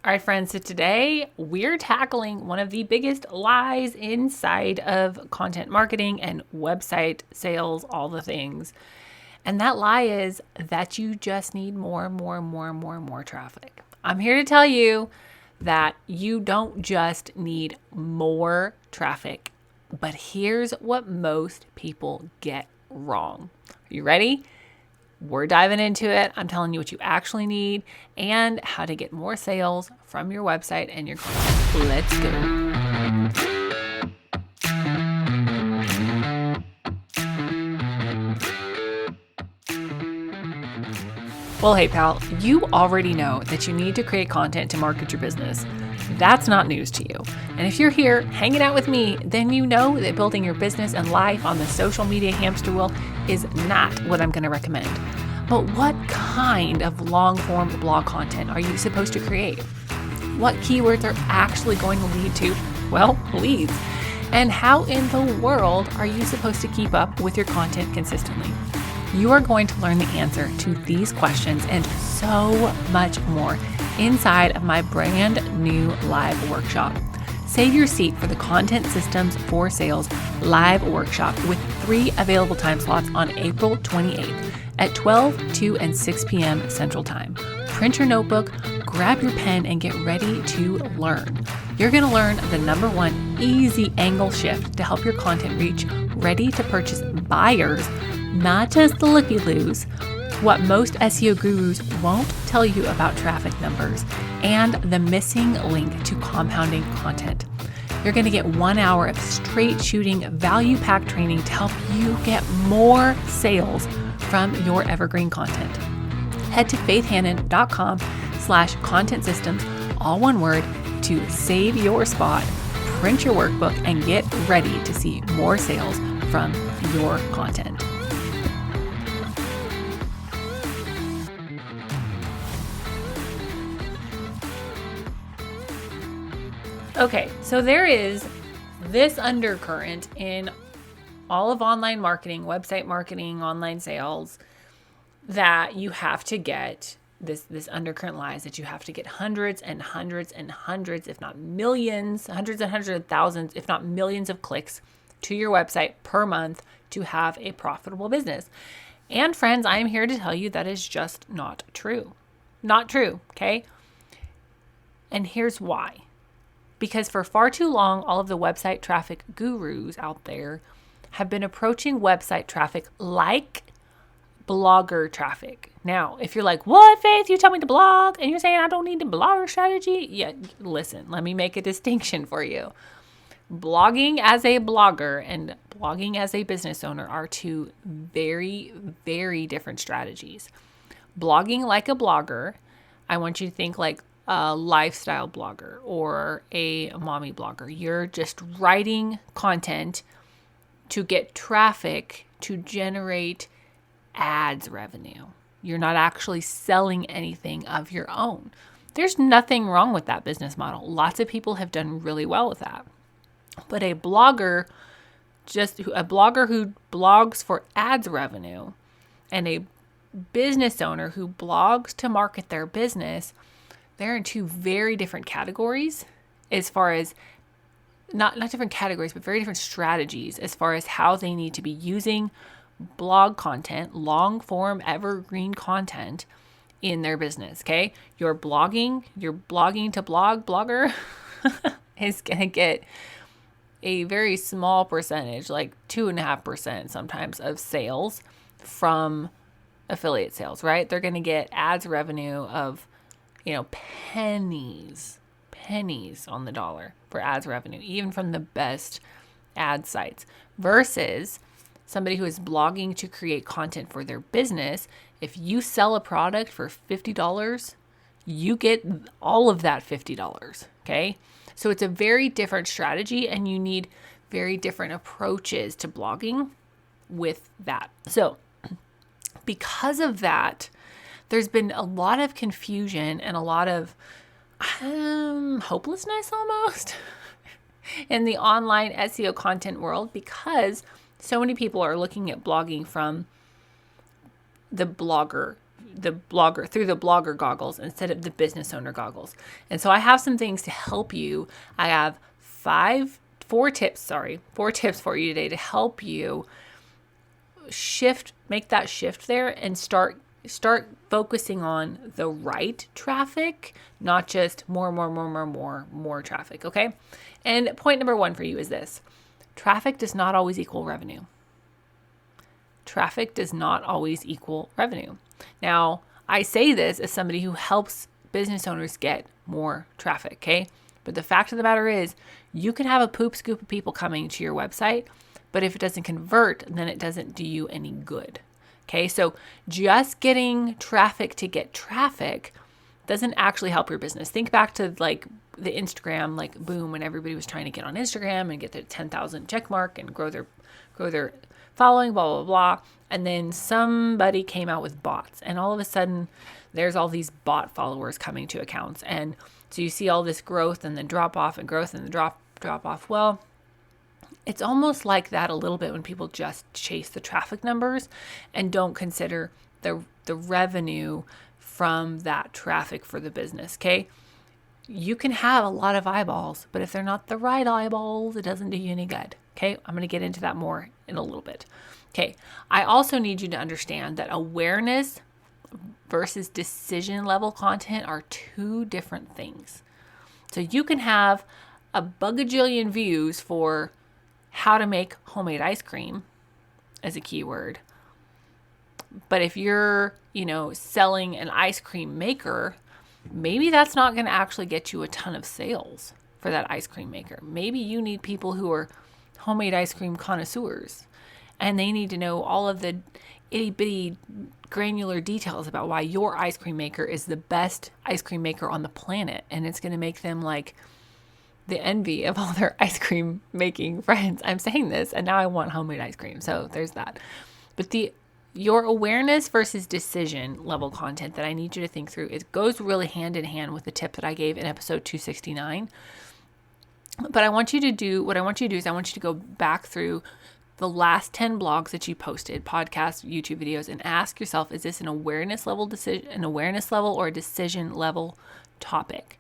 All right, friends, so today we're tackling one of the biggest lies inside of content marketing and website sales, all the things. And that lie is that you just need more traffic. I'm here to tell you that you don't just need more traffic, but here's what most people get wrong. Are you ready? We're diving into it. I'm telling you what you actually need and how to get more sales from your website and your content. Let's go. Well, hey, pal, you already know that you need to create content to market your business. That's not news to you. And if you're here hanging out with me, then you know that building your business and life on the social media hamster wheel is not what I'm going to recommend. But what kind of long-form blog content are you supposed to create? What keywords are actually going to lead to, well, leads? And how in the world are you supposed to keep up with your content consistently? You are going to learn the answer to these questions and so much more inside of my brand new live workshop. Save your seat for the Content Systems for Sales live workshop with 3 available time slots on April 28th at 12, 2, and 6 p.m. Central Time. Print your notebook, grab your pen, and get ready to learn. You're going to learn the #1 easy angle shift to help your content reach ready to purchase buyers, not just the looky-loos, what most SEO gurus won't tell you about traffic numbers, and the missing link to compounding content. You're going to get 1 hour of straight shooting value-packed training to help you get more sales from your evergreen content. Head to faithhannon.com/content systems, all one word, to save your spot, print your workbook, and get ready to see more sales from your content. Okay, so there is this undercurrent in all of online marketing, website marketing, online sales, that you have to get this undercurrent lies that you have to get hundreds and hundreds and hundreds, if not millions, hundreds and hundreds of thousands, if not millions of clicks to your website per month to have a profitable business. And friends, I am here to tell you that is just not true. Not true, okay? And here's why. Because for far too long, all of the website traffic gurus out there have been approaching website traffic like blogger traffic. Now, if you're like, what, Faith? You tell me to blog and you're saying I don't need the blogger strategy? Yeah, listen, let me make a distinction for you. Blogging as a blogger and blogging as a business owner are two very, very different strategies. Blogging like a blogger, I want you to think like a lifestyle blogger or a mommy blogger. You're just writing content to get traffic to generate ads revenue. You're not actually selling anything of your own. There's nothing wrong with that business model. Lots of people have done really well with that. But a blogger who blogs for ads revenue and a business owner who blogs to market their business, they're in two very different categories as far as not different categories, but very different strategies as far as how they need to be using blog content, long form, evergreen content in their business. Okay. Your blogging to blogger is going to get a very small percentage, like 2.5% sometimes of sales from affiliate sales, right? They're going to get ads revenue of, pennies on the dollar for ads revenue, even from the best ad sites, versus somebody who is blogging to create content for their business. If you sell a product for $50, you get all of that $50, okay? So it's a very different strategy and you need very different approaches to blogging with that. So because of that, there's been a lot of confusion and a lot of hopelessness almost in the online SEO content world because so many people are looking at blogging from the blogger through the blogger goggles instead of the business owner goggles. And so I have some things to help you. I have four tips for you today to help you make that shift there and start focusing on the right traffic, not just more traffic. Okay. And point number 1 for you is this: traffic does not always equal revenue. Traffic does not always equal revenue. Now, I say this as somebody who helps business owners get more traffic, okay? But the fact of the matter is, you can have a poop scoop of people coming to your website, but if it doesn't convert, then it doesn't do you any good, okay? So just getting traffic to get traffic doesn't actually help your business. Think back to like the Instagram like boom when everybody was trying to get on Instagram and get their 10,000 check mark and grow their following, blah, blah, blah. And then somebody came out with bots, and all of a sudden there's all these bot followers coming to accounts. And so you see all this growth and then drop off and growth and then drop off. Well, it's almost like that a little bit when people just chase the traffic numbers and don't consider the revenue from that traffic for the business. Okay. You can have a lot of eyeballs, but if they're not the right eyeballs, it doesn't do you any good. Okay. I'm going to get into that more in a little bit. Okay. I also need you to understand that awareness versus decision level content are two different things. So you can have a bugajillion views for how to make homemade ice cream as a keyword. But if you're, selling an ice cream maker, maybe that's not going to actually get you a ton of sales for that ice cream maker. Maybe you need people who are homemade ice cream connoisseurs, and they need to know all of the itty bitty granular details about why your ice cream maker is the best ice cream maker on the planet. And it's going to make them like the envy of all their ice cream making friends. I'm saying this and now I want homemade ice cream. So there's that. But your awareness versus decision level content that I need you to think through, it goes really hand in hand with the tip that I gave in episode 269. But what I want you to do is I want you to go back through the last 10 blogs that you posted, podcasts, YouTube videos, and ask yourself, is this an awareness level or a decision level topic?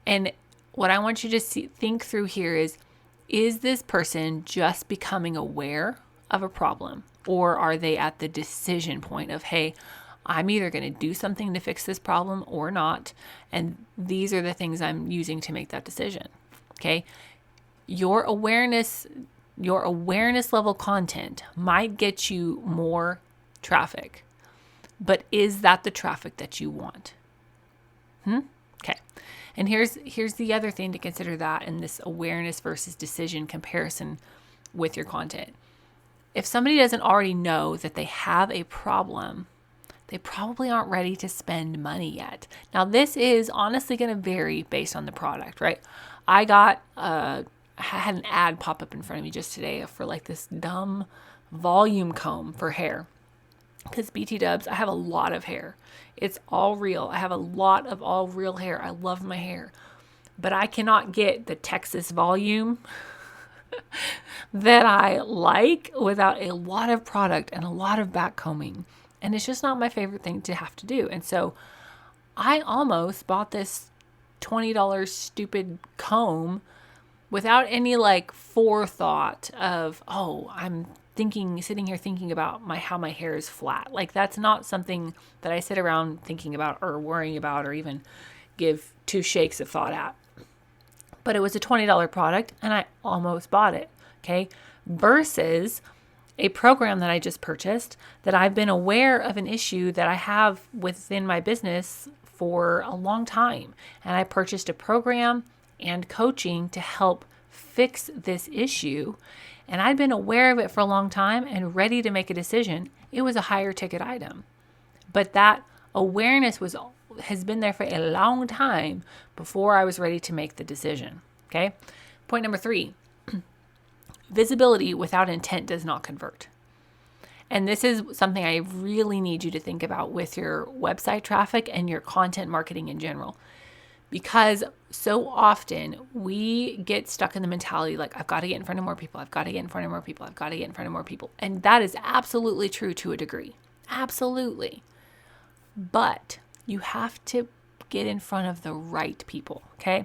And what I want you to think through here is this person just becoming aware of a problem? Or are they at the decision point of, hey, I'm either going to do something to fix this problem or not. And these are the things I'm using to make that decision. Okay. Your awareness level content might get you more traffic, but is that the traffic that you want? Okay. And here's the other thing to consider that in this awareness versus decision comparison with your content. If somebody doesn't already know that they have a problem, they probably aren't ready to spend money yet. Now, this is honestly going to vary based on the product, right? I had an ad pop up in front of me just today for like this dumb volume comb for hair. Because BT dubs, I have a lot of hair. It's all real. I have a lot of all real hair. I love my hair. But I cannot get the Texas volume that I like without a lot of product and a lot of back combing. And it's just not my favorite thing to have to do. And so I almost bought this $20 stupid comb without any like forethought of, I'm sitting here thinking about how my hair is flat. Like that's not something that I sit around thinking about or worrying about or even give two shakes of thought at. But it was a $20 product and I almost bought it. Okay. Versus a program that I just purchased that I've been aware of an issue that I have within my business for a long time. And I purchased a program and coaching to help fix this issue. And I'd been aware of it for a long time and ready to make a decision. It was a higher ticket item. But that awareness has been there for a long time before I was ready to make the decision. Okay. Point number 3, visibility without intent does not convert. And this is something I really need you to think about with your website traffic and your content marketing in general. Because so often we get stuck in the mentality like, I've got to get in front of more people. I've got to get in front of more people. I've got to get in front of more people. And that is absolutely true to a degree. Absolutely. but you have to get in front of the right people, okay?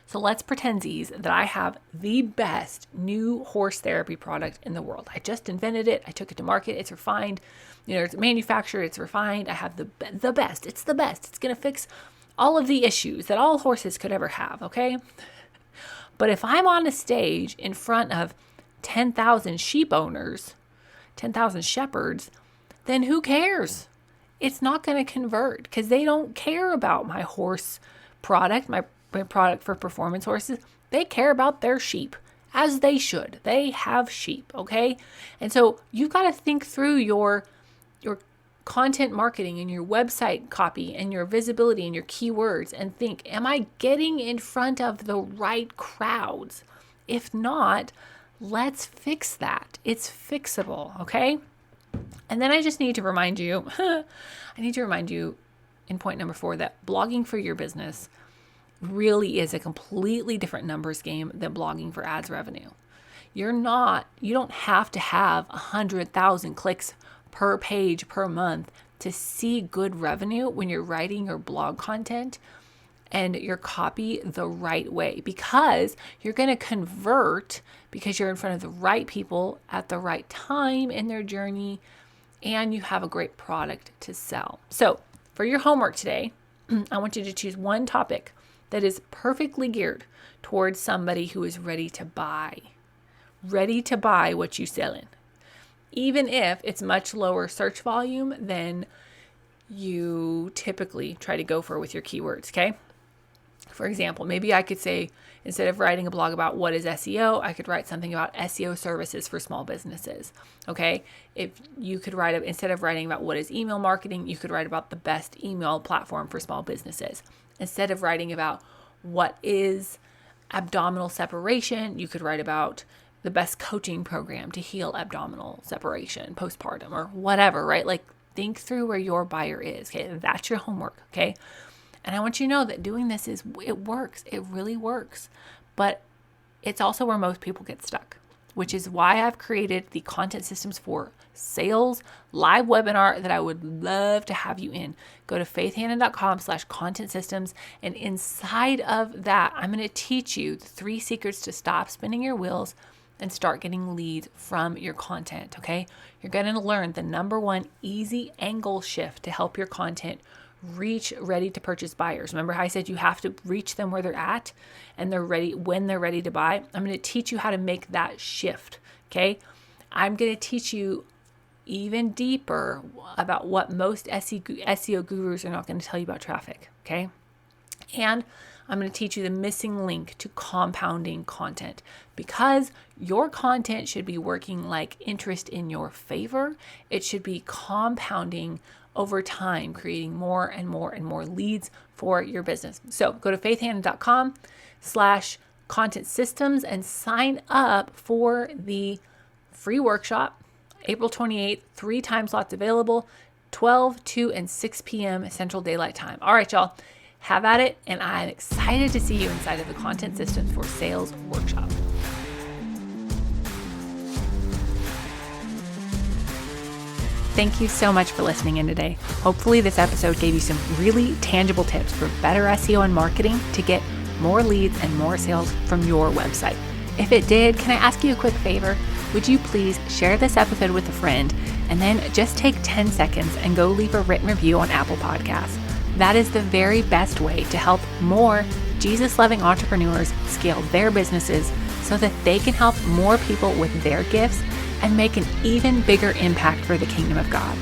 So let's pretend that I have the best new horse therapy product in the world. I just invented it. I took it to market. It's refined. It's manufactured. It's refined. I have the best. It's the best. It's going to fix all of the issues that all horses could ever have, okay? But if I'm on a stage in front of 10,000 sheep owners, 10,000 shepherds, then who cares? It's not going to convert because they don't care about my horse product, my product for performance horses. They care about their sheep, as they should. They have sheep, okay? And so you've got to think through your content marketing and your website copy and your visibility and your keywords and think, am I getting in front of the right crowds? If not, let's fix that. It's fixable, okay? And then I just need to remind you, in point number 4 that blogging for your business really is a completely different numbers game than blogging for ads revenue. You don't have to have 100,000 clicks per page per month to see good revenue when you're writing your blog content and your copy the right way, because you're going to convert because you're in front of the right people at the right time in their journey and you have a great product to sell. So for your homework today, I want you to choose one topic that is perfectly geared towards somebody who is ready to buy what you sell in, even if it's much lower search volume than you typically try to go for with your keywords, okay? For example, maybe I could say, instead of writing a blog about what is SEO, I could write something about SEO services for small businesses, okay? If you could instead of writing about what is email marketing, you could write about the best email platform for small businesses. Instead of writing about what is abdominal separation, you could write about the best coaching program to heal abdominal separation postpartum or whatever, right? Like, think through where your buyer is, okay? That's your homework, okay? And I want you to know that doing this it works. It really works. But it's also where most people get stuck, which is why I've created the Content Systems for Sales live webinar that I would love to have you in. Go to faithhannon.com/content systems. And inside of that, I'm going to teach you the 3 secrets to stop spinning your wheels and start getting leads from your content, okay? You're going to learn the number 1 easy angle shift to help your content reach ready to purchase buyers. Remember how I said you have to reach them where they're at and they're ready when they're ready to buy? I'm going to teach you how to make that shift, okay? I'm going to teach you even deeper about what most SEO gurus are not going to tell you about traffic, okay? And I'm going to teach you the missing link to compounding content, because your content should be working like interest in your favor. It should be compounding over time, creating more and more and more leads for your business. So go to faithhannon.com/content systems and sign up for the free workshop, April 28th, 3 time slots available, 12, 2, and 6 p.m. Central Daylight Time. All right, y'all. Have at it, and I'm excited to see you inside of the Content Systems for Sales workshop. Thank you so much for listening in today. Hopefully this episode gave you some really tangible tips for better SEO and marketing to get more leads and more sales from your website. If it did, can I ask you a quick favor? Would you please share this episode with a friend and then just take 10 seconds and go leave a written review on Apple Podcasts? That is the very best way to help more Jesus-loving entrepreneurs scale their businesses so that they can help more people with their gifts and make an even bigger impact for the kingdom of God.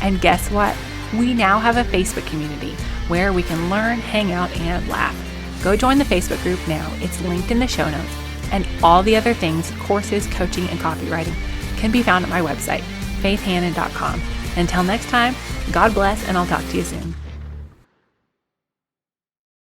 And guess what? We now have a Facebook community where we can learn, hang out, and laugh. Go join the Facebook group now. It's linked in the show notes. And all the other things, courses, coaching, and copywriting can be found at my website, faithhannon.com. Until next time, God bless, and I'll talk to you soon.